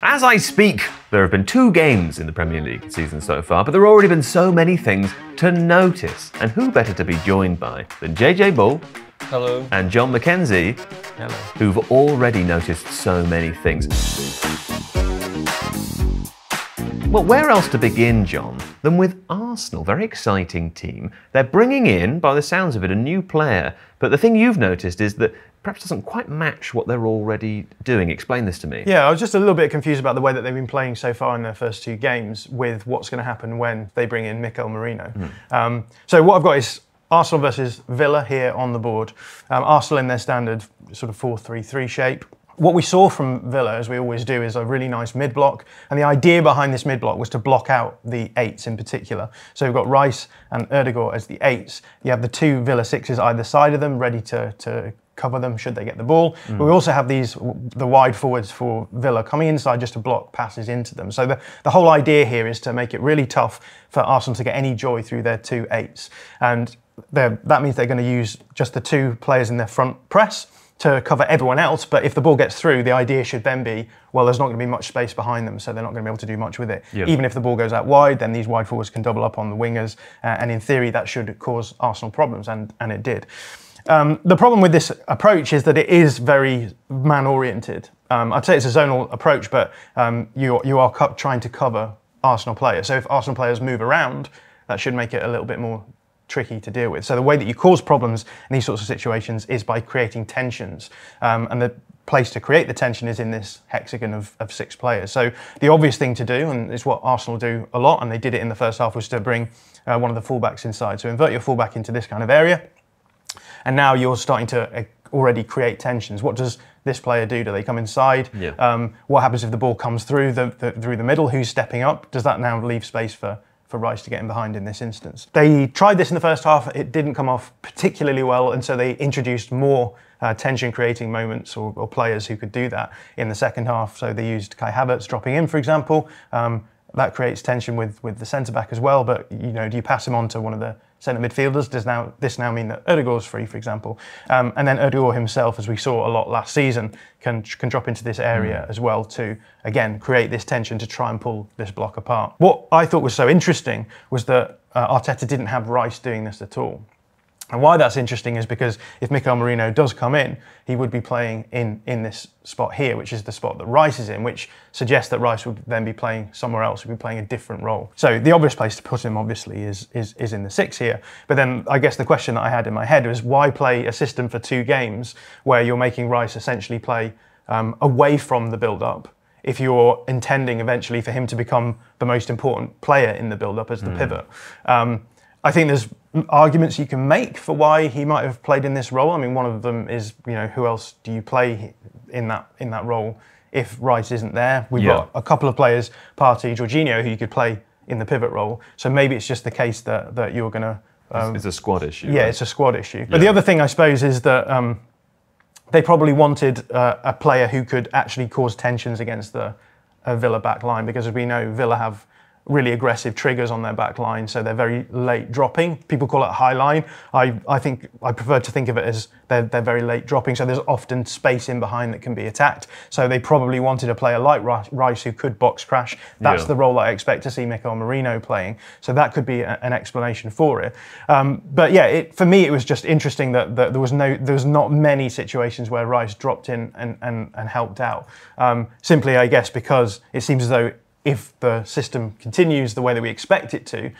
As I speak, there have been 2 games in the Premier League season so far, but there have already been so many things to notice. And who better to be joined by than JJ Bull, hello, and Jon Mackenzie, hello, who've already noticed so many things. Well, where else to begin, Jon, than with Arsenal? Very exciting team. They're bringing in, by the sounds of it, a new player. But the thing you've noticed is that perhaps doesn't quite match what they're already doing. Explain this to me. Yeah, I was just a little bit confused about the way that they've been playing so far in their first 2 games with what's going to happen when they bring in Mikel Merino. So what I've got is Arsenal versus Villa here on the board. Arsenal in their standard sort of 4-3-3 shape. What we saw from Villa, as we always do, is a really nice mid-block. And the idea behind this mid-block was to block out the 8s in particular. So we've got Rice and Ødegaard as the 8s. You have the 2 Villa 6s either side of them, ready to cover them should they get the ball. But we also have the wide forwards for Villa coming inside just to block passes into them. So the whole idea here is to make it really tough for Arsenal to get any joy through their 2 8s. And that means they're going to use just the 2 players in their front press to cover everyone else, but if the ball gets through, the idea should then be, well, there's not going to be much space behind them, so they're not going to be able to do much with it. Yep. Even if the ball goes out wide, then these wide forwards can double up on the wingers, and in theory, that should cause Arsenal problems, and it did. The problem with this approach is that it is very man-oriented. I'd say it's a zonal approach, but you are trying to cover Arsenal players. So if Arsenal players move around, that should make it a little bit more tricky to deal with. So the way that you cause problems in these sorts of situations is by creating tensions. And the place to create the tension is in this hexagon of 6 players. So the obvious thing to do, and it's what Arsenal do a lot, and they did it in the first half, was to bring one of the fullbacks inside. So invert your fullback into this kind of area. And now you're starting to already create tensions. What does this player do? Do they come inside? Yeah. What happens if the ball comes through the middle? Who's stepping up? Does that now leave space for Rice to get in behind in this instance? They tried this in the first half. It didn't come off particularly well, and so they introduced more tension-creating moments or players who could do that in the second half. So they used Kai Havertz dropping in, for example. That creates tension with the centre-back as well, but do you pass him on to one of the centre midfielders? Does this now mean that Ødegaard's free, for example? And then Ødegaard himself, as we saw a lot last season, can drop into this area as well to, again, create this tension to try and pull this block apart. What I thought was so interesting was that Arteta didn't have Rice doing this at all. And why that's interesting is because if Mikel Merino does come in, he would be playing in this spot here, which is the spot that Rice is in, which suggests that Rice would then be playing somewhere else, would be playing a different role. So the obvious place to put him, obviously, is in the 6 here. But then I guess the question that I had in my head was, why play a system for 2 games where you're making Rice essentially play away from the build-up if you're intending eventually for him to become the most important player in the build-up as the pivot? I think there's arguments you can make for why he might have played in this role. I mean, one of them is, who else do you play in that role if Rice isn't there? We've got a couple of players, Partey, Jorginho, who you could play in the pivot role. So maybe it's just the case that you're going to... it's a squad issue. Yeah, right? It's a squad issue. But the other thing, I suppose, is that they probably wanted a player who could actually cause tensions against the Villa back line, because as we know, Villa have really aggressive triggers on their back line, so they're very late dropping. People call it high line. I think I prefer to think of it as they're very late dropping, so there's often space in behind that can be attacked. So they probably wanted a player like Rice who could box crash. That's the role that I expect to see Mikel Merino playing. So that could be an explanation for it. But yeah, for me it was just interesting that there was not many situations where Rice dropped in and helped out. Simply, I guess, because it seems as though if the system continues the way that we expect it to,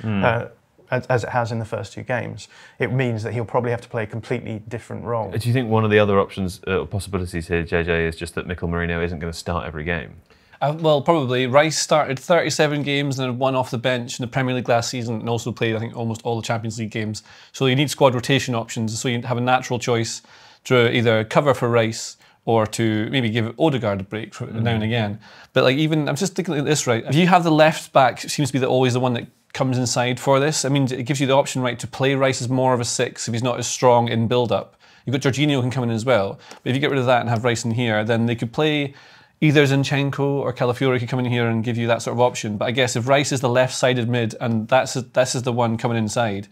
as it has in the first 2 games, it means that he'll probably have to play a completely different role. Do you think one of the other options or possibilities here, JJ, is just that Mikel Merino isn't going to start every game? Well, probably. Rice started 37 games and then 1 off the bench in the Premier League last season, and also played, I think, almost all the Champions League games. So you need squad rotation options, so you have a natural choice to either cover for Rice or to maybe give Ødegaard a break now and again. But I'm just thinking like this, right? If you have the left back, seems to be always the one that comes inside for this. I mean, it gives you the option, right, to play Rice as more of a 6 if he's not as strong in build-up. You've got Jorginho can come in as well. But if you get rid of that and have Rice in here, then they could play either Zinchenko or Calafiori could come in here and give you that sort of option. But I guess if Rice is the left-sided mid and this is the one coming inside,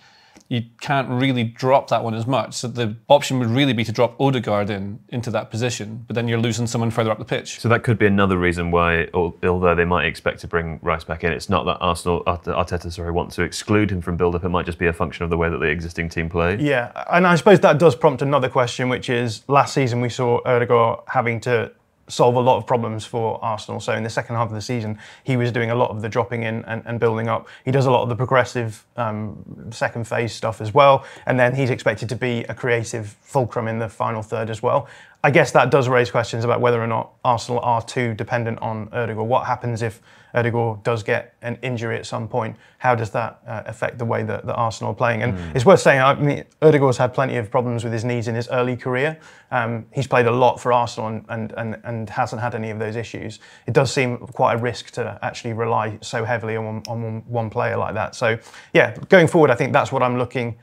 you can't really drop that one as much. So the option would really be to drop Odegaard into that position, but then you're losing someone further up the pitch. So that could be another reason why, although they might expect to bring Rice back in, it's not that Arteta want to exclude him from build-up. It might just be a function of the way that the existing team play. Yeah, and I suppose that does prompt another question, which is last season we saw Odegaard having to solve a lot of problems for Arsenal. So in the second half of the season, he was doing a lot of the dropping in and building up. He does a lot of the progressive second phase stuff as well. And then he's expected to be a creative fulcrum in the final third as well. I guess that does raise questions about whether or not Arsenal are too dependent on Odegaard. What happens if Odegaard does get an injury at some point? How does that affect the way that Arsenal are playing? And it's worth saying, I mean, Odegaard's had plenty of problems with his knees in his early career. He's played a lot for Arsenal and hasn't had any of those issues. It does seem quite a risk to actually rely so heavily on one player like that. So yeah, going forward, I think that's what I'm looking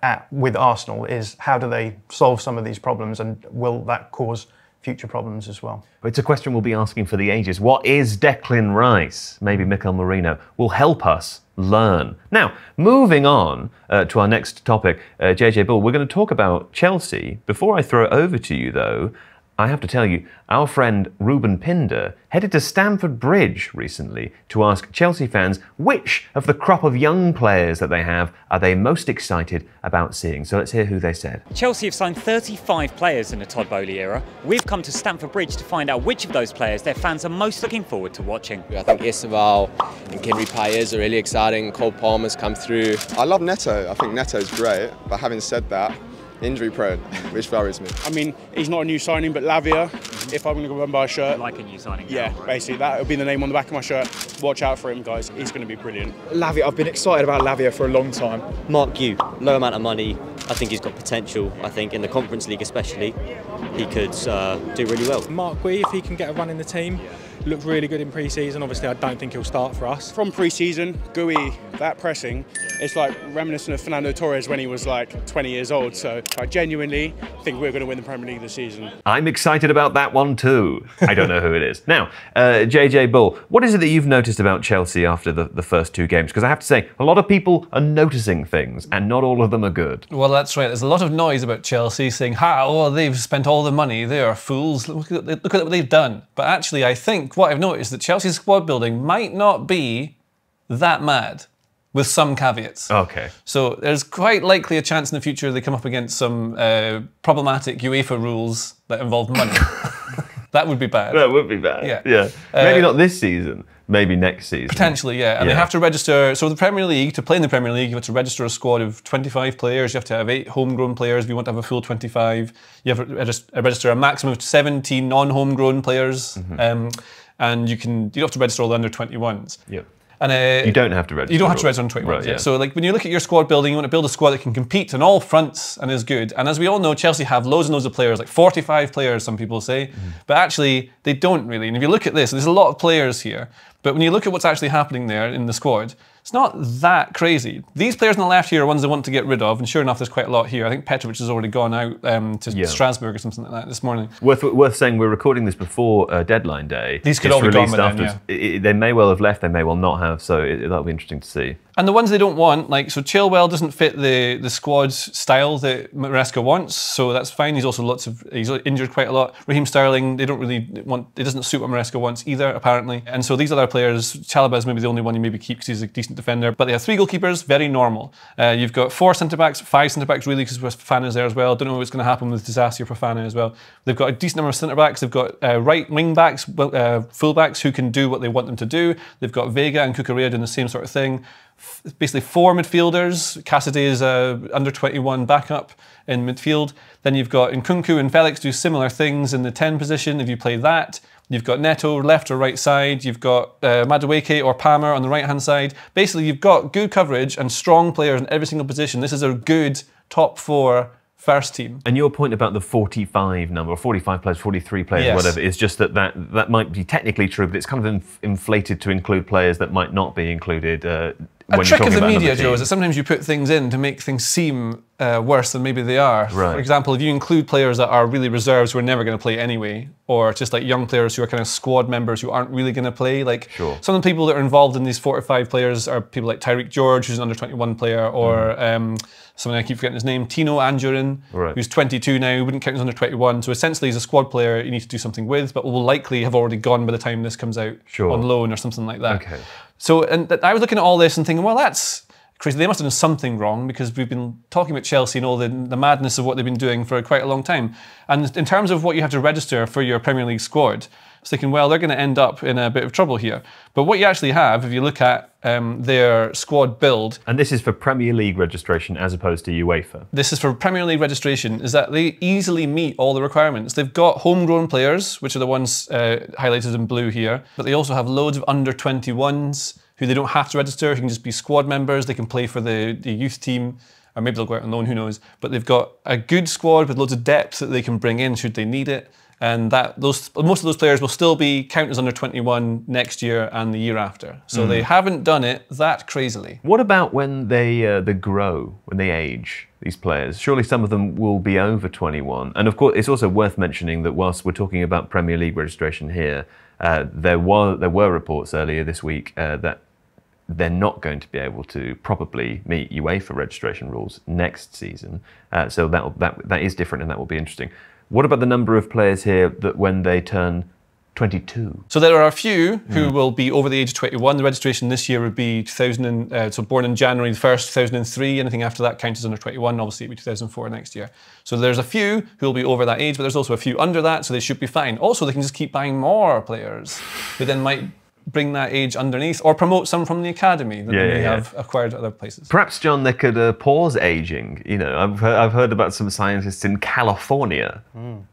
at with Arsenal, is how do they solve some of these problems, and will that cause future problems as well? It's a question we'll be asking for the ages. What is Declan Rice? Maybe Mikel Merino will help us learn. Now, moving on to our next topic, JJ Bull, we're going to talk about Chelsea. Before I throw it over to you, though, I have to tell you, our friend Reuben Pinder headed to Stamford Bridge recently to ask Chelsea fans which of the crop of young players that they have are they most excited about seeing. So let's hear who they said. Chelsea have signed 35 players in the Todd Boehly era. We've come to Stamford Bridge to find out which of those players their fans are most looking forward to watching. I think Isabel and Kenry Payers are really exciting. Cole Palmer's come through. I love Neto. I think Neto's great, but having said that, injury prone, which worries me. I mean, he's not a new signing, but Lavia, if I'm going to go and buy a shirt. Like a new signing. Yeah, basically, that would be the name on the back of my shirt. Watch out for him, guys. He's going to be brilliant. Lavia, I've been excited about Lavia for a long time. Mark Yu, low amount of money. I think he's got potential. I think in the Conference League especially, he could do really well. Mark Gui, if he can get a run in the team, looked really good in pre-season. Obviously, I don't think he'll start for us. From pre-season, Gui, that pressing, it's like reminiscent of Fernando Torres when he was like 20 years old. So I genuinely think we're going to win the Premier League this season. I'm excited about that one too. I don't know who it is. Now, JJ Bull, what is it that you've noticed about Chelsea after the first two games? Because I have to say, a lot of people are noticing things and not all of them are good. Well, that's right. There's a lot of noise about Chelsea saying, how they've spent all the money, they are fools, look at what they've done. But actually, I think what I've noticed is that Chelsea's squad building might not be that mad, with some caveats. Okay. So there's quite likely a chance in the future they come up against some problematic UEFA rules that involve money. That would be bad. That would be bad. Yeah. Maybe not this season. Maybe next season. Potentially, yeah. And they have to register. So the Premier League, to play in the Premier League, you have to register a squad of 25 players. You have to have 8 homegrown players if you want to have a full 25. You have to register a maximum of 17 non-homegrown players. And you don't have to register all the under 21s. Yeah. And you don't have to register. You don't have to register on 21. Right, yeah. So like when you look at your squad building, you want to build a squad that can compete on all fronts and is good. And as we all know, Chelsea have loads and loads of players, like 45 players, some people say. But actually, they don't really. And if you look at this, there's a lot of players here. But when you look at what's actually happening there in the squad, it's not that crazy. These players on the left here are ones they want to get rid of, and sure enough, there's quite a lot here. I think Petrovic has already gone out to Strasbourg or something like that this morning. Worth saying, we're recording this before deadline day. These could all be gone by then, They may well have left, they may well not have, so that'll be interesting to see. And the ones they don't want, like, so Chilwell doesn't fit the squad's style that Maresca wants, so that's fine. He's injured quite a lot. Raheem Sterling, they don't really want, it doesn't suit what Maresca wants either, apparently. And so these other players, Chalobah is maybe the only one you maybe keep because he's a decent defender, but they have 3 goalkeepers, very normal. You've got 4 centre-backs, 5 centre-backs really, because Fofana's there as well. Don't know what's going to happen with Disaster Fofana as well. They've got a decent number of centre-backs. They've got right wing-backs, full-backs who can do what they want them to do. They've got Vega and Cucurella doing the same sort of thing. Basically 4 midfielders. Cassidy is under 21 backup in midfield. Then you've got Nkunku and Felix do similar things in the 10 position if you play that. You've got Neto left or right side. You've got Madueke or Palmer on the right hand side. Basically, you've got good coverage and strong players in every single position. This is a good top 4 first team. And your point about the 45 number, or 45 players, 43 players, whatever, is just that might be technically true, but it's kind of inflated to include players that might not be included. A trick of the media, Joe, is that sometimes you put things in to make things seem worse than maybe they are. Right. For example, if you include players that are really reserves who are never going to play anyway, or just like young players who are kind of squad members who aren't really going to play, like some of the people that are involved in these 4 or 5 players are people like Tyreek George, who's an under-21 player, or someone I keep forgetting his name, Tino Anjorin, who's 22 now, wouldn't count as under-21. So essentially he's a squad player you need to do something with, but will likely have already gone by the time this comes out on loan or something like that. Okay. So I was looking at all this and thinking, well, that's crazy. They must have done something wrong, because we've been talking about Chelsea and all the madness of what they've been doing for quite a long time. And in terms of what you have to register for your Premier League squad, I was thinking, well, they're going to end up in a bit of trouble here. But what you actually have, if you look at their squad build... And this is for Premier League registration as opposed to UEFA? This is for Premier League registration, is that they easily meet all the requirements. They've got homegrown players, which are the ones highlighted in blue here, but they also have loads of under-21s, who they don't have to register, who can just be squad members. They can play for the youth team, or maybe they'll go out on loan, who knows. But they've got a good squad with loads of depth that they can bring in should they need it. And most of those players will still be counted as under 21 next year and the year after. So they haven't done it that crazily. What about when they grow, when they age, these players? Surely some of them will be over 21. And of course, it's also worth mentioning that whilst we're talking about Premier League registration here, there were reports earlier this week that they're not going to be able to probably meet UEFA registration rules next season. So that is different, and that will be interesting. What about the number of players here that when they turn 22? So there are a few who will be over the age of 21. The registration this year would be so born in January 1st, 2003. Anything after that counts as under 21. Obviously, it'll be 2004 next year. So there's a few who will be over that age, but there's also a few under that, so they should be fine. Also, they can just keep buying more players who then might bring that age underneath, or promote some from the academy that they may have acquired at other places. Perhaps, John, they could pause aging. You know, I've heard about some scientists in California.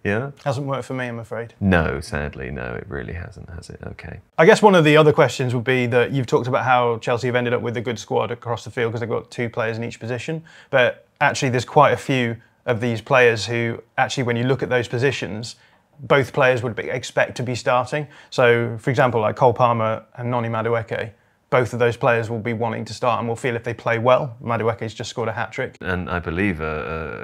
Yeah, hasn't worked for me, I'm afraid. No, sadly, no, it really hasn't, has it? Okay. I guess one of the other questions would be that you've talked about how Chelsea have ended up with a good squad across the field because they've got 2 players in each position, but actually there's quite a few of these players who actually, when you look at those positions, both players would expect to be starting. So, for example, like Cole Palmer and Noni Madueke, both of those players will be wanting to start and will feel if they play well. Madueke's just scored a hat-trick. And I believe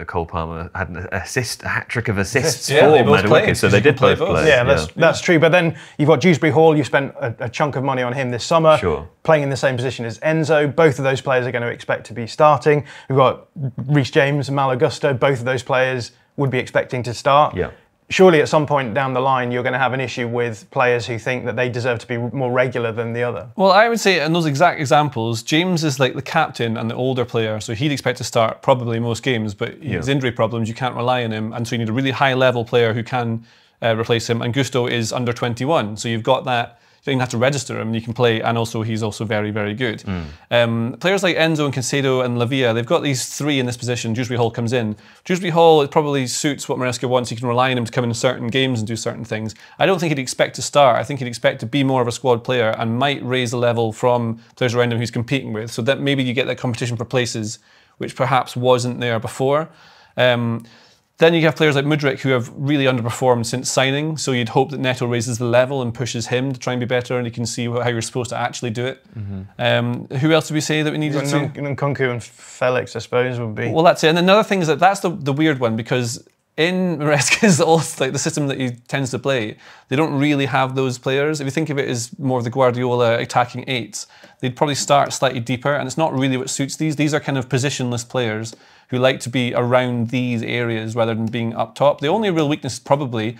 Cole Palmer had an hat-trick of assists for Madueke, so they did both play. Yeah, that's true. But then you've got Dewsbury Hall, you spent a chunk of money on him this summer, playing in the same position as Enzo. Both of those players are going to expect to be starting. We've got Reece James and Mal Augusto. Both of those players would be expecting to start. Yeah. Surely at some point down the line, you're going to have an issue with players who think that they deserve to be more regular than the other. Well, I would say in those exact examples, James is like the captain and the older player, so he'd expect to start probably most games, but he has injury problems, you can't rely on him, and so you need a really high-level player who can replace him, and Gusto is under 21, so you've got that. You don't even have to register him, you can play, and also he's also very, very good. Players like Enzo and Caicedo and Lavia, they've got these 3 in this position. Dewsbury Hall comes in. Dewsbury Hall, it probably suits what Maresca wants. He can rely on him to come in certain games and do certain things. I don't think he'd expect to start. I think he'd expect to be more of a squad player and might raise the level from players around him who's competing with, so that maybe you get that competition for places which perhaps wasn't there before. Then you have players like Mudryk who have really underperformed since signing, so you'd hope that Neto raises the level and pushes him to try and be better, and you can see how you're supposed to actually do it. Who else did we say that we needed to? Nkunku and Felix, I suppose, would be. Well, that's it. And another thing is that's the weird one, because in Maresca's like the system that he tends to play, they don't really have those players. If you think of it as more of the Guardiola attacking 8s, they'd probably start slightly deeper, and it's not really what suits these. These are kind of positionless players who like to be around these areas rather than being up top. The only real weakness probably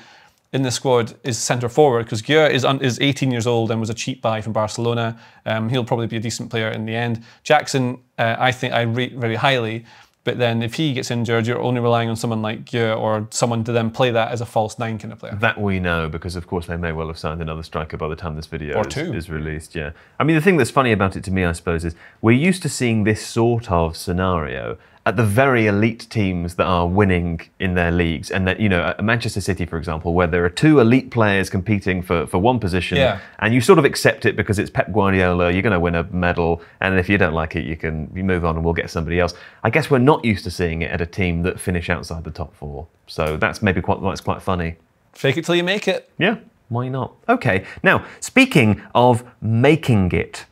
in the squad is centre forward, because Guia is 18 years old and was a cheap buy from Barcelona. He'll probably be a decent player in the end. Jackson, I think I rate very highly, but then if he gets injured, you're only relying on someone like Guia or someone to then play that as a false 9 kind of player. That we know, because of course they may well have signed another striker by the time this video is released. Yeah, I mean, the thing that's funny about it to me, I suppose, is we're used to seeing this sort of scenario at the very elite teams that are winning in their leagues, and that, you know, at Manchester City, for example, where there are 2 elite players competing for one position, and you sort of accept it because it's Pep Guardiola, you're going to win a medal, and if you don't like it, you move on and we'll get somebody else. I guess we're not used to seeing it at a team that finish outside the top 4, so that's maybe quite funny. Fake it till you make it. Yeah, why not? Okay, now, speaking of making it,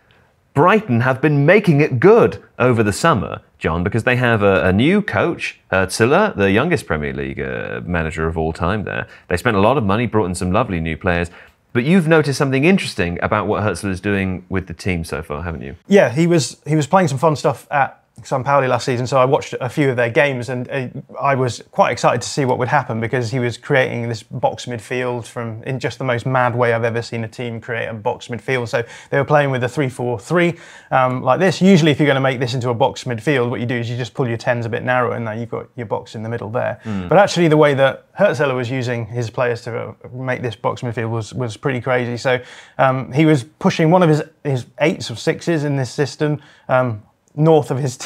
Brighton have been making it good over the summer. John, because they have a new coach, Hertzler, the youngest Premier League manager of all time there. They spent a lot of money, brought in some lovely new players. But you've noticed something interesting about what Hertzler is doing with the team so far, haven't you? Yeah, he was playing some fun stuff at St. Pauli last season, so I watched a few of their games, and I was quite excited to see what would happen, because he was creating this box midfield in just the most mad way I've ever seen a team create a box midfield. So they were playing with a 3-4-3 like this. Usually if you're going to make this into a box midfield, what you do is you just pull your 10s a bit narrower, and now you've got your box in the middle there. But actually the way that Hertzler was using his players to make this box midfield was pretty crazy. So he was pushing one of his 8s or 6s in this system north of his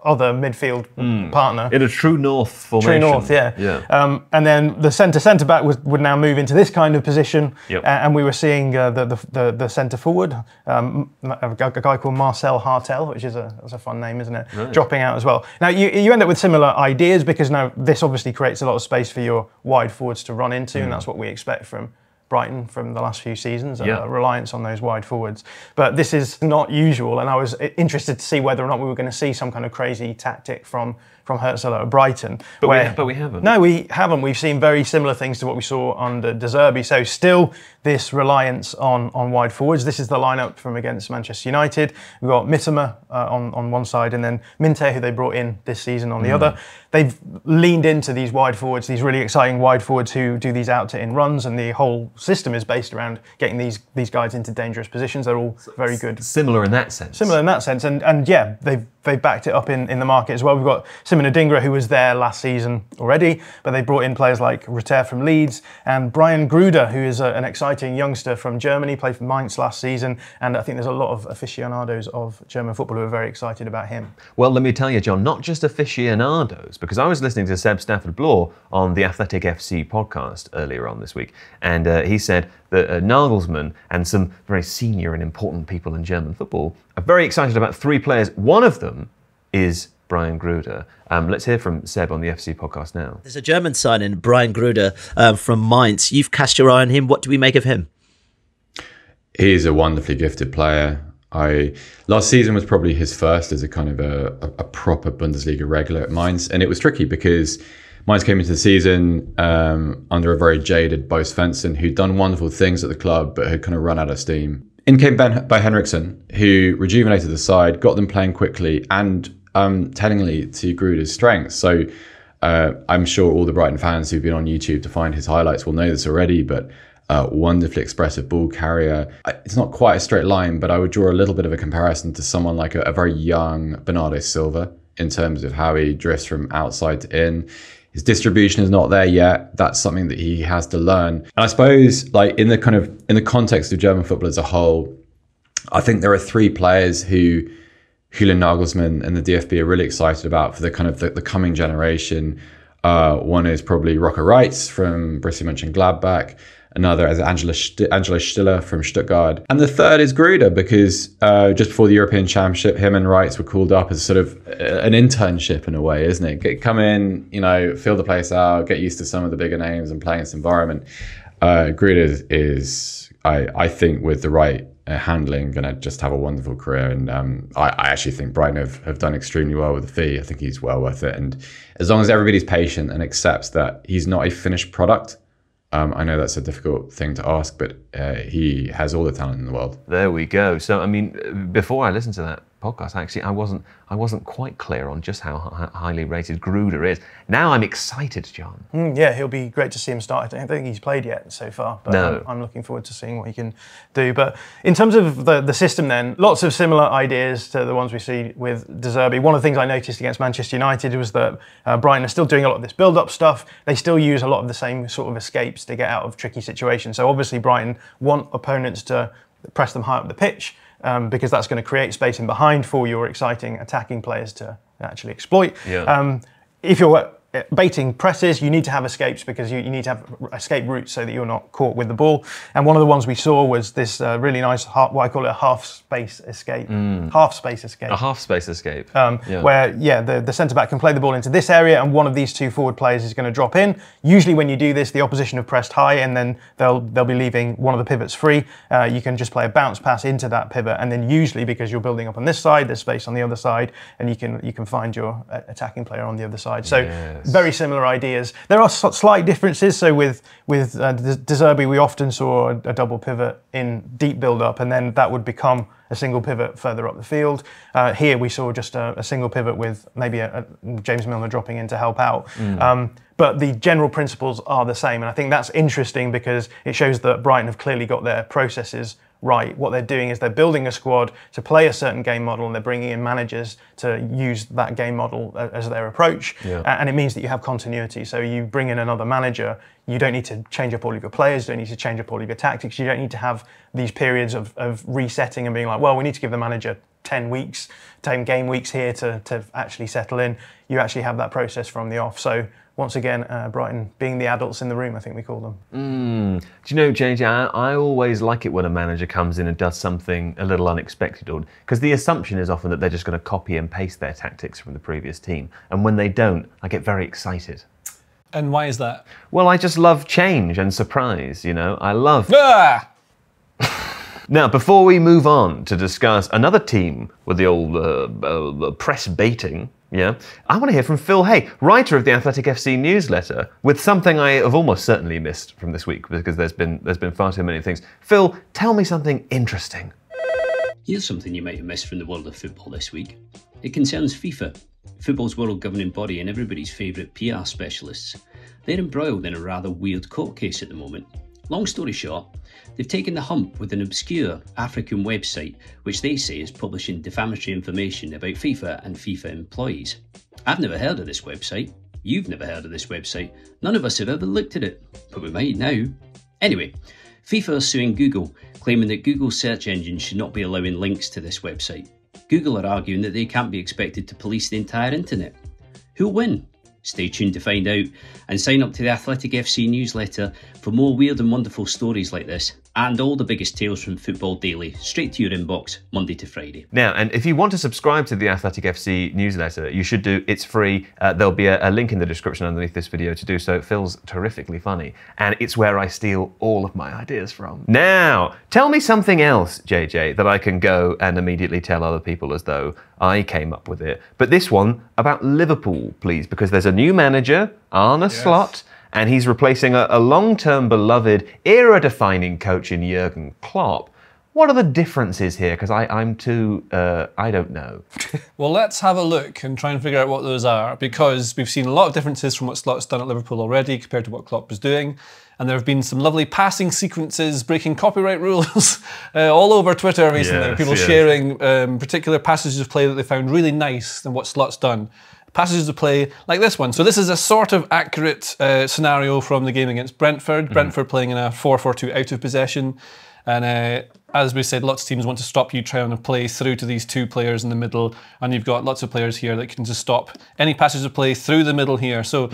other midfield partner. In a true north formation. True north, yeah. And then the centre back would now move into this kind of position, and we were seeing the centre forward, a guy called Marcel Hartel, which is a fun name, isn't it? Right. Dropping out as well. Now you end up with similar ideas, because now this obviously creates a lot of space for your wide forwards to run into, and that's what we expect from Brighton from the last few seasons, reliance on those wide forwards. But this is not usual, and I was interested to see whether or not we were going to see some kind of crazy tactic from Hertzler at Brighton. But we haven't. No, we haven't. We've seen very similar things to what we saw under De Zerbi. So still this reliance on wide forwards. This is the lineup from against Manchester United. We've got Mitoma on one side, and then Minte, who they brought in this season, on the other. They've leaned into these wide forwards, these really exciting wide forwards who do these out-to-in runs, and the whole system is based around getting these guys into dangerous positions. They're all very good. Similar in that sense. Similar in that sense, and yeah, they've backed it up in the market as well. We've got Simon Adingra, who was there last season already, but they brought in players like Rutter from Leeds, and Brian Gruder, who is an exciting youngster from Germany, played for Mainz last season, and I think there's a lot of aficionados of German football who are very excited about him. Well, let me tell you, John, not just aficionados, because I was listening to Seb Stafford-Bloor on the Athletic FC podcast earlier on this week, and he said that Nagelsmann and some very senior and important people in German football are very excited about 3 players. One of them is Brian Gruder. Let's hear from Seb on the FC podcast now. There's a German signing, Brian Gruder from Mainz. You've cast your eye on him. What do we make of him? He's a wonderfully gifted player. Last season was probably his first as a kind of a proper Bundesliga regular at Mainz, and it was tricky because Mainz came into the season under a very jaded Bo Svensson, who'd done wonderful things at the club but had kind of run out of steam. In came by Henriksen, who rejuvenated the side, got them playing quickly, and tellingly to Gruder's strengths. So I'm sure all the Brighton fans who've been on YouTube to find his highlights will know this already, but wonderfully expressive ball carrier. It's not quite a straight line, but I would draw a little bit of a comparison to someone like a very young Bernardo Silva in terms of how he drifts from outside to in. His distribution is not there yet. That's something that he has to learn. And I suppose, like in the context of German football as a whole, I think there are 3 players who Julian Nagelsmann and the DFB are really excited about for the kind of the coming generation. One is probably Rocco Reitz from Borussia Mönchengladbach. Another is Angelo Stiller from Stuttgart. And the third is Gruder, because just before the European Championship, him and Reitz were called up as sort of an internship in a way, isn't it? Come in, fill the place out, get used to some of the bigger names and play in this environment. Gruder is, I think, with the right handling, going to just have a wonderful career. And I actually think Brighton have done extremely well with the fee. I think he's well worth it. And as long as everybody's patient and accepts that he's not a finished product, I know that's a difficult thing to ask, but he has all the talent in the world. There we go. So, I mean, before I listened to that podcast, actually, I wasn't quite clear on just how highly rated Gruder is. Now I'm excited, John. Yeah, he'll be great to see him start. I don't think he's played yet so far, but no. I'm looking forward to seeing what he can do. But in terms of the system then, lots of similar ideas to the ones we see with De Zerbi. One of the things I noticed against Manchester United was that Brighton are still doing a lot of this build-up stuff. They still use a lot of the same sort of escapes to get out of tricky situations. So obviously Brighton want opponents to press them high up the pitch, because that's going to create space in behind for your exciting attacking players to actually exploit. Yeah. If you're baiting presses, you need to have escapes because you need to have escape routes so that you're not caught with the ball. And one of the ones we saw was this really nice, what I call it a half space escape. Half space escape. A half space escape. Where, the centre-back can play the ball into this area and one of these two forward players is going to drop in. Usually when you do this, the opposition have pressed high and then they'll be leaving one of the pivots free. You can just play a bounce pass into that pivot, and then usually because you're building up on this side, there's space on the other side, and you can find your attacking player on the other side. So very similar ideas. There are slight differences. So with De Zerbi, we often saw a double pivot in deep build-up, and then that would become a single pivot further up the field. Here we saw just a single pivot with maybe a James Milner dropping in to help out. But the general principles are the same, and I think that's interesting because it shows that Brighton have clearly got their processes right. What they're doing is they're building a squad to play a certain game model, and they're bringing in managers to use that game model as their approach. And it means that you have continuity. So you bring in another manager, you don't need to change up all of your players, you don't need to change up all of your tactics, you don't need to have these periods of resetting and being like, well, we need to give the manager 10 weeks, 10 game weeks here to actually settle in. You actually have that process from the off. So once again, Brighton being the adults in the room, I think we call them. Do you know, JJ, I always like it when a manager comes in and does something a little unexpected, because the assumption is often that they're just going to copy and paste their tactics from the previous team. And when they don't, I get very excited. And why is that? Well, I just love change and surprise, you know. I love... Now, before we move on to discuss another team with the old press baiting, I want to hear from Phil Hay, writer of the Athletic FC newsletter, with something I have almost certainly missed from this week because there's been far too many things. Phil, tell me something interesting. Here's something you might have missed from the world of football this week. It concerns FIFA, football's world governing body and everybody's favourite PR specialists. They're embroiled in a rather weird court case at the moment. Long story short, they've taken the hump with an obscure African website which they say is publishing defamatory information about FIFA and FIFA employees. I've never heard of this website. You've never heard of this website. None of us have ever looked at it, but we might now. Anyway, FIFA are suing Google, claiming that Google's search engine should not be allowing links to this website. Google are arguing that they can't be expected to police the entire internet. Who'll win? Stay tuned to find out, and sign up to the Athletic FC newsletter for more weird and wonderful stories like this, and all the biggest tales from Football Daily, straight to your inbox, Monday to Friday. Now, and if you want to subscribe to the Athletic FC newsletter, you should do. It's free. There'll be a link in the description underneath this video to do so. Phil's terrifically funny, and it's where I steal all of my ideas from. Now, tell me something else, JJ, that I can go and immediately tell other people as though I came up with it. But this one about Liverpool, please, because there's a new manager, Arne Slot, and he's replacing a long-term beloved, era-defining coach in Jurgen Klopp. What are the differences here? Because I'm too, I don't know. Well, let's have a look and try and figure out what those are, because we've seen a lot of differences from what Slot's done at Liverpool already compared to what Klopp was doing. And there have been some lovely passing sequences breaking copyright rules all over Twitter recently. People sharing particular passages of play that they found really nice than what Slot's done. Passages of play like this one. So this is a sort of accurate scenario from the game against Brentford. Brentford playing in a 4-4-2 out of possession. And as we said, lots of teams want to stop you trying to play through to these two players in the middle. And you've got lots of players here that can just stop any passages of play through the middle here. So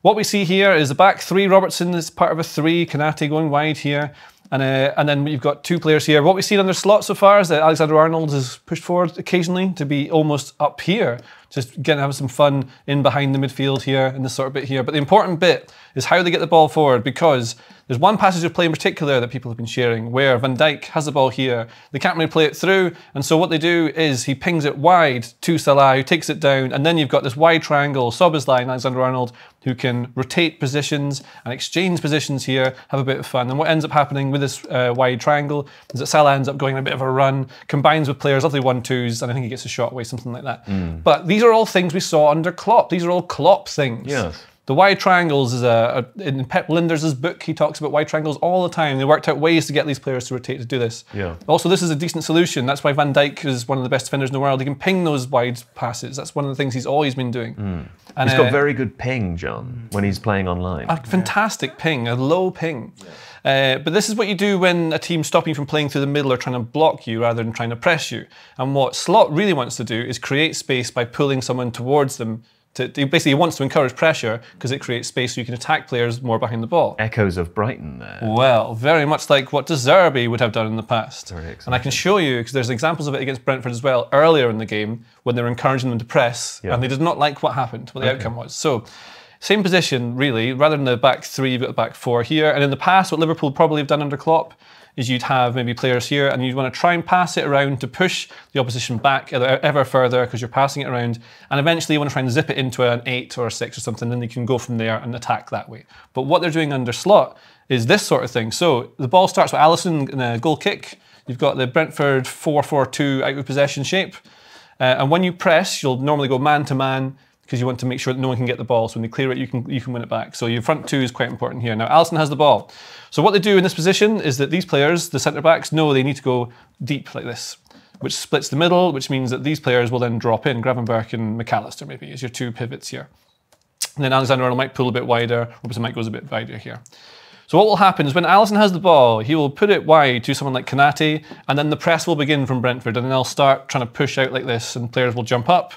what we see here is the back three. Robertson is part of a three. Kanate going wide here. And then you've got two players here. What we've seen under Slot so far is that Alexander-Arnold is pushed forward occasionally to be almost up here. Just again, have some fun in behind the midfield here and this sort of bit here. But the important bit is how they get the ball forward, because there's one passage of play in particular that people have been sharing where Van Dijk has the ball here. They can't really play it through. And so what they do is he pings it wide to Salah, who takes it down. And then you've got this wide triangle, Szoboszlai and Alexander-Arnold, who can rotate positions and exchange positions here, have a bit of fun. And what ends up happening with this wide triangle is that Salah ends up going on a bit of a run, combines with players, lovely 1-2s, and I think he gets a shot away, something like that. But these are all things we saw under Klopp. These are all Klopp things. Yes. The wide triangles is in Pep Lijnders' book, he talks about wide triangles all the time. They worked out ways to get these players to rotate to do this. Also, this is a decent solution. That's why Van Dijk is one of the best defenders in the world. He can ping those wide passes. That's one of the things he's always been doing. And he's got very good ping, John, when he's playing online. A fantastic ping, a low ping. But this is what you do when a team's stopping you from playing through the middle or trying to block you rather than trying to press you. And what Slot really wants to do is create space by pulling someone towards them Basically, he wants to encourage pressure because it creates space so you can attack players more behind the ball. Echoes of Brighton there. Well, very much like what De Zerbi would have done in the past. Very exciting. And I can show you, because there's examples of it against Brentford as well, earlier in the game, when they were encouraging them to press, and they did not like what happened, what the outcome was. So, same position, really. Rather than the back three, you've got the back four here. And in the past, what Liverpool probably have done under Klopp is you'd have maybe players here and you'd want to try and pass it around to push the opposition back ever further because you're passing it around, and eventually you want to try and zip it into an 8 or a 6 or something, then you can go from there and attack that way. But what they're doing under Slot is this sort of thing. So the ball starts with Alisson in a goal kick. You've got the Brentford 4-4-2 out of possession shape. And when you press, you'll normally go man to man because you want to make sure that no one can get the ball. So when they clear it, you can win it back. So your front two is quite important here. Now, Alisson has the ball. So what they do in this position is that these players, the centre-backs, know they need to go deep like this, which splits the middle, which means that these players will then drop in. Gravenberch and McAllister maybe as your two pivots here. And then Alexander-Arnold might pull a bit wider. Robertson might go a bit wider here. So what will happen is when Alisson has the ball, he will put it wide to someone like Konate, and then the press will begin from Brentford, and then they'll start trying to push out like this, and players will jump up.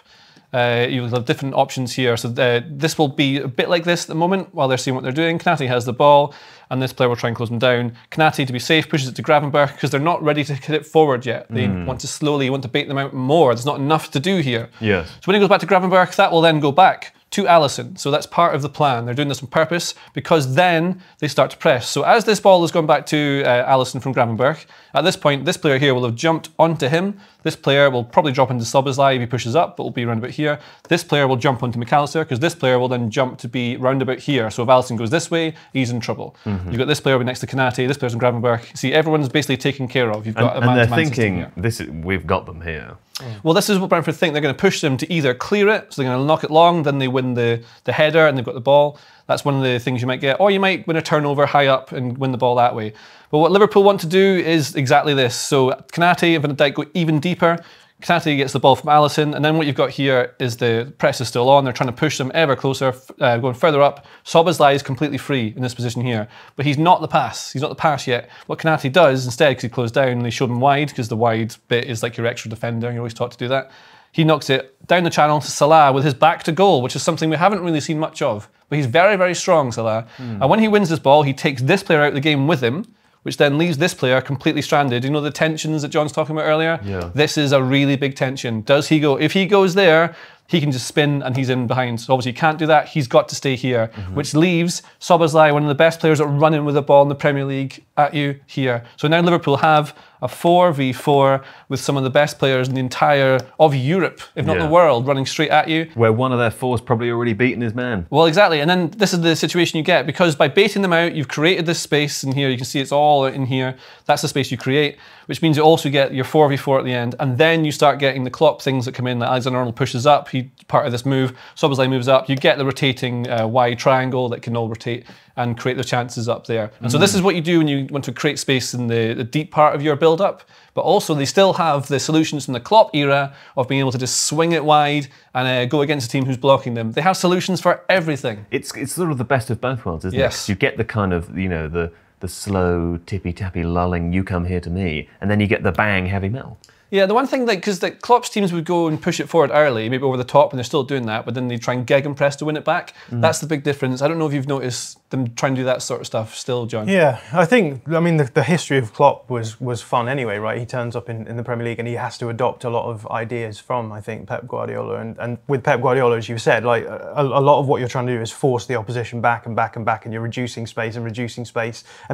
You'll have different options here. So this will be a bit like this at the moment while they're seeing what they're doing. Konate has the ball, and this player will try and close them down. Konate, to be safe, pushes it to Gravenberch because they're not ready to hit it forward yet. They want to bait them out more. There's not enough to do here. Yes. So when he goes back to Gravenberch, that will then go back to Alisson. So that's part of the plan. They're doing this on purpose because then they start to press. So as this ball has gone back to Alisson from Gravenberch, at this point, this player here will have jumped onto him. This player will probably drop into Szoboszlai if he pushes up, but will be around about here. This player will jump onto McAllister because this player will then jump to be round about here. So if Alisson goes this way, he's in trouble. You've got this player next to Konate, this player's in Gravenberch. See, everyone's basically taken care of. You've got a man-to-man and they're thinking, system here. we've got them here. Well, this is what Brentford think. They're going to push them to either clear it, so they're going to knock it long, then they win the header and they've got the ball. That's one of the things you might get. Or you might win a turnover high up and win the ball that way. But what Liverpool want to do is exactly this. So Konate and Van Dijk go even deeper. Konate gets the ball from Alisson, and then what you've got here is the press is still on. They're trying to push them ever closer, going further up. Szoboszlai is completely free in this position here, but he's not the pass. He's not the pass yet. What Konate does instead, because he closed down and they showed him wide, because the wide bit is like your extra defender. You're always taught to do that. He knocks it down the channel to Salah with his back to goal, which is something we haven't really seen much of. But he's very, very strong, Salah. And when he wins this ball, he takes this player out of the game with him, which then leaves this player completely stranded. You know the tensions that John's talking about earlier? Yeah. This is a really big tension. Does he go? If he goes there, he can just spin and he's in behind. So obviously he can't do that. He's got to stay here, which leaves Szoboszlai, one of the best players at running with the ball in the Premier League, at you here. So now Liverpool have a 4v4 with some of the best players in the entire of Europe, if not the world, running straight at you. Where one of their four's probably already beaten his man. Well, exactly. And then this is the situation you get, because by baiting them out, you've created this space in here. You can see it's all in here. That's the space you create, which means you also get your 4v4 at the end. And then you start getting the Klopp things that come in, like Alexander-Arnold pushes up. He's part of this move. Szoboszlai moves up. You get the rotating wide triangle that can all rotate and create the chances up there. And so this is what you do when you want to create space in the deep part of your build-up. But also they still have the solutions from the Klopp era of being able to just swing it wide and go against a team who's blocking them. They have solutions for everything. It's sort of the best of both worlds, isn't it? You get the kind of, you know, the slow, tippy-tappy lulling, you come here to me, and then you get the bang, heavy metal. Yeah, the one thing, because the Klopp's teams would go and push it forward early, maybe over the top, and they're still doing that, but then they try and gegenpress to win it back. That's the big difference. I don't know if you've noticed them trying to do that sort of stuff still, John. Yeah, I mean, the history of Klopp was fun anyway, right? He turns up in the Premier League and he has to adopt a lot of ideas from, I think, Pep Guardiola. And with Pep Guardiola, as you said, like a lot of what you're trying to do is force the opposition back and back and back, and you're reducing space, and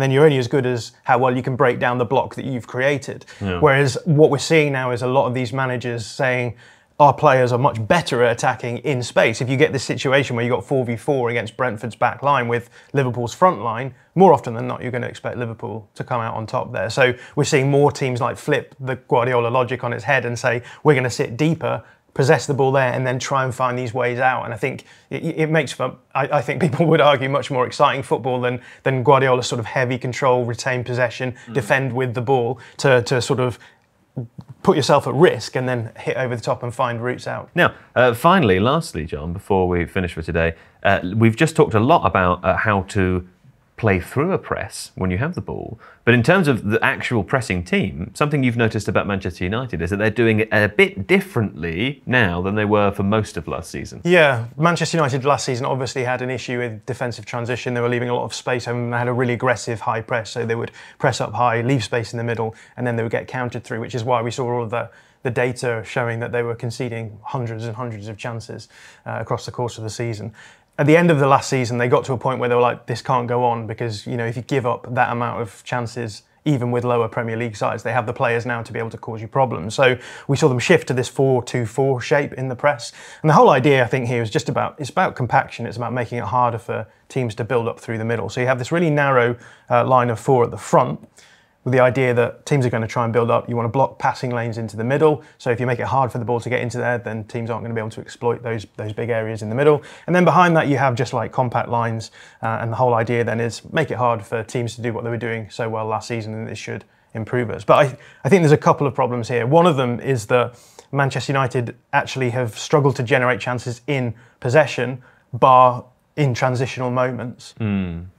then you're only as good as how well you can break down the block that you've created. Whereas what we're seeing now is a lot of these managers saying our players are much better at attacking in space. If you get this situation where you've got 4v4 against Brentford's back line with Liverpool's front line, more often than not, you're going to expect Liverpool to come out on top there. So we're seeing more teams like flip the Guardiola logic on its head and say, we're going to sit deeper, possess the ball there, and then try and find these ways out. And I think it makes for, I think people would argue, much more exciting football than Guardiola's sort of heavy control, retain possession, defend with the ball to sort of put yourself at risk and then hit over the top and find routes out. Now, lastly, John, before we finish for today, we've just talked a lot about how to play through a press when you have the ball. But in terms of the actual pressing team, something you've noticed about Manchester United is that they're doing it a bit differently now than they were for most of last season. Yeah, Manchester United last season obviously had an issue with defensive transition. They were leaving a lot of space and they had a really aggressive high press. So they would press up high, leave space in the middle, and then they would get countered through, which is why we saw all of the data showing that they were conceding hundreds and hundreds of chances across the course of the season. At the end of the last season, they got to a point where they were like, this can't go on, because if you give up that amount of chances, even with lower Premier League sides, they have the players now to be able to cause you problems. So we saw them shift to this 4-2-4 shape in the press. And the whole idea, I think, here is it's about compaction. It's about making it harder for teams to build up through the middle. So you have this really narrow line of 4 at the front, with the idea that teams are going to try and build up. You want to block passing lanes into the middle. So if you make it hard for the ball to get into there, then teams aren't going to be able to exploit those big areas in the middle. And then behind that, you have just like compact lines. And the whole idea then is make it hard for teams to do what they were doing so well last season, and this should improve us. But I think there's a couple of problems here. One of them is that Manchester United actually have struggled to generate chances in possession, bar in transitional moments.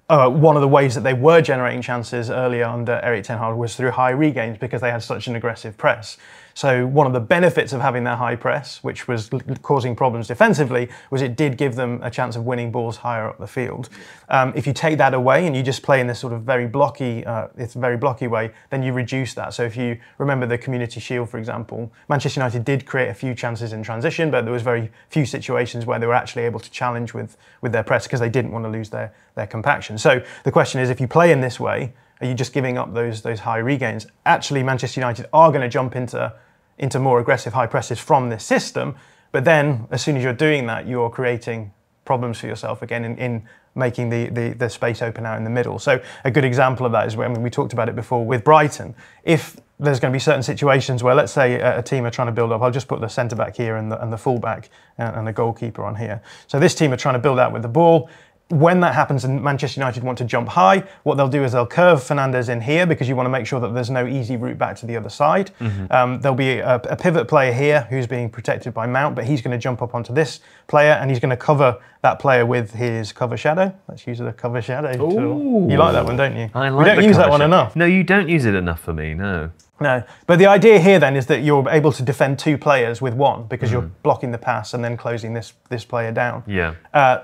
One of the ways that they were generating chances earlier under Erik Ten Hag was through high regains, because they had such an aggressive press. So one of the benefits of having that high press, which was causing problems defensively, was it did give them a chance of winning balls higher up the field. If you take that away and you just play in this sort of very blocky way, then you reduce that. So if you remember the Community Shield, for example, Manchester United did create a few chances in transition, but there was very few situations where they were actually able to challenge with their press, because they didn't want to lose their compaction. So the question is, if you play in this way, are you just giving up those high regains? Actually, Manchester United are going to jump into more aggressive high presses from this system, but then as soon as you're doing that, you're creating problems for yourself again in making the space open out in the middle. So a good example of that is when we talked about it before with Brighton. If there's going to be certain situations where, let's say, a team are trying to build up, I'll just put the centre back here and the full back and the goalkeeper on here. So this team are trying to build out with the ball. When that happens and Manchester United want to jump high, what they'll do is they'll curve Fernandes in here, because you want to make sure that there's no easy route back to the other side. There'll be a pivot player here who's being protected by Mount, but he's going to jump up onto this player and he's going to cover that player with his cover shadow. Let's use the cover shadow tool. You like that one, don't you? I like We don't use that one enough. No, you don't use it enough for me, no. No, but the idea here then is that you're able to defend 2 players with 1, because you're blocking the pass and then closing this player down. Yeah.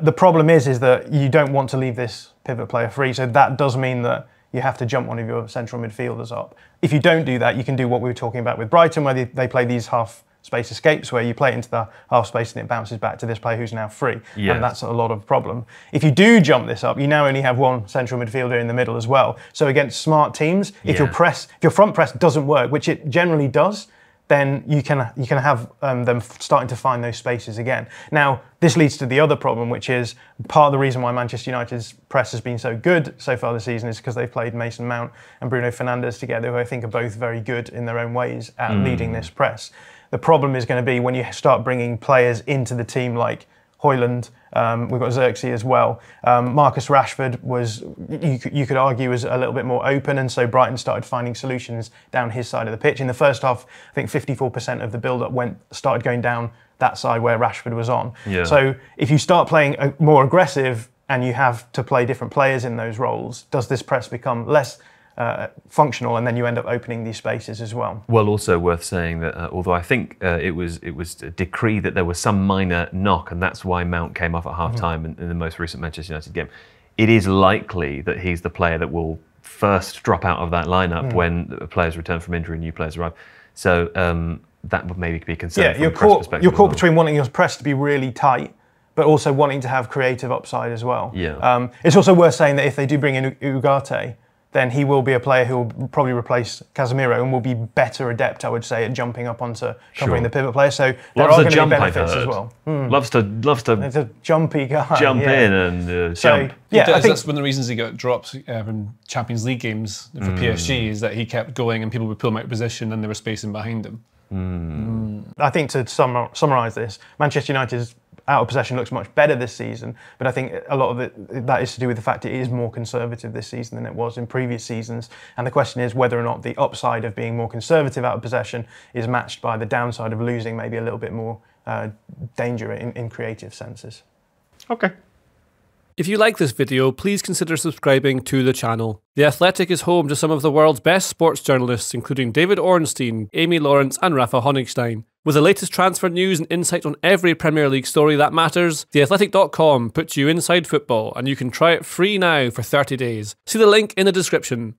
The problem is that you don't want to leave this pivot player free, so that does mean that you have to jump one of your central midfielders up. If you don't do that, you can do what we were talking about with Brighton, where they play these half space escapes, where you play it into the half space and it bounces back to this player who's now free. Yes. And that's a lot of problem. If you do jump this up, you now only have 1 central midfielder in the middle as well. So against smart teams, if your front press doesn't work, which it generally does, then you can have them starting to find those spaces again. Now, this leads to the other problem, which is part of the reason why Manchester United's press has been so good so far this season is because they've played Mason Mount and Bruno Fernandes together, who I think are both very good in their own ways at leading this press. The problem is going to be when you start bringing players into the team like Højlund, we've got Xerxes as well. Marcus Rashford was, you could argue, was a little bit more open, and so Brighton started finding solutions down his side of the pitch. In the first half, I think 54% of the build-up started going down that side where Rashford was on. Yeah. So if you start playing more aggressive and you have to play different players in those roles, does this press become less functional, and then you end up opening these spaces as well? Well, also worth saying that although I think it was decreed that there was some minor knock, and that's why Mount came off at half-time in the most recent Manchester United game, it is likely that he's the player that will first drop out of that lineup when players return from injury and new players arrive. So that would maybe be concerning from a press perspective. You're caught between wanting your press to be really tight, but also wanting to have creative upside as well. Yeah. It's also worth saying that if they do bring in Ugarte, then he will be a player who will probably replace Casemiro and will be better adept, I would say, at jumping up onto covering the pivot player. So there are going to be benefits as well. Loves to. It's a jumpy guy. Jump in and jump. Yeah, I think that's one of the reasons he got dropped in Champions League games for PSG, is that he kept going and people would pull him out of position and they were spacing behind him. I think to summarise this, Manchester United's out of possession looks much better this season, but I think a lot of that is to do with the fact it is more conservative this season than it was in previous seasons. And the question is whether or not the upside of being more conservative out of possession is matched by the downside of losing maybe a little bit more danger in creative senses. Okay. If you like this video, please consider subscribing to the channel. The Athletic is home to some of the world's best sports journalists, including David Ornstein, Amy Lawrence and Rafa Honigstein. With the latest transfer news and insight on every Premier League story that matters, theathletic.com puts you inside football and you can try it free now for 30 days. See the link in the description.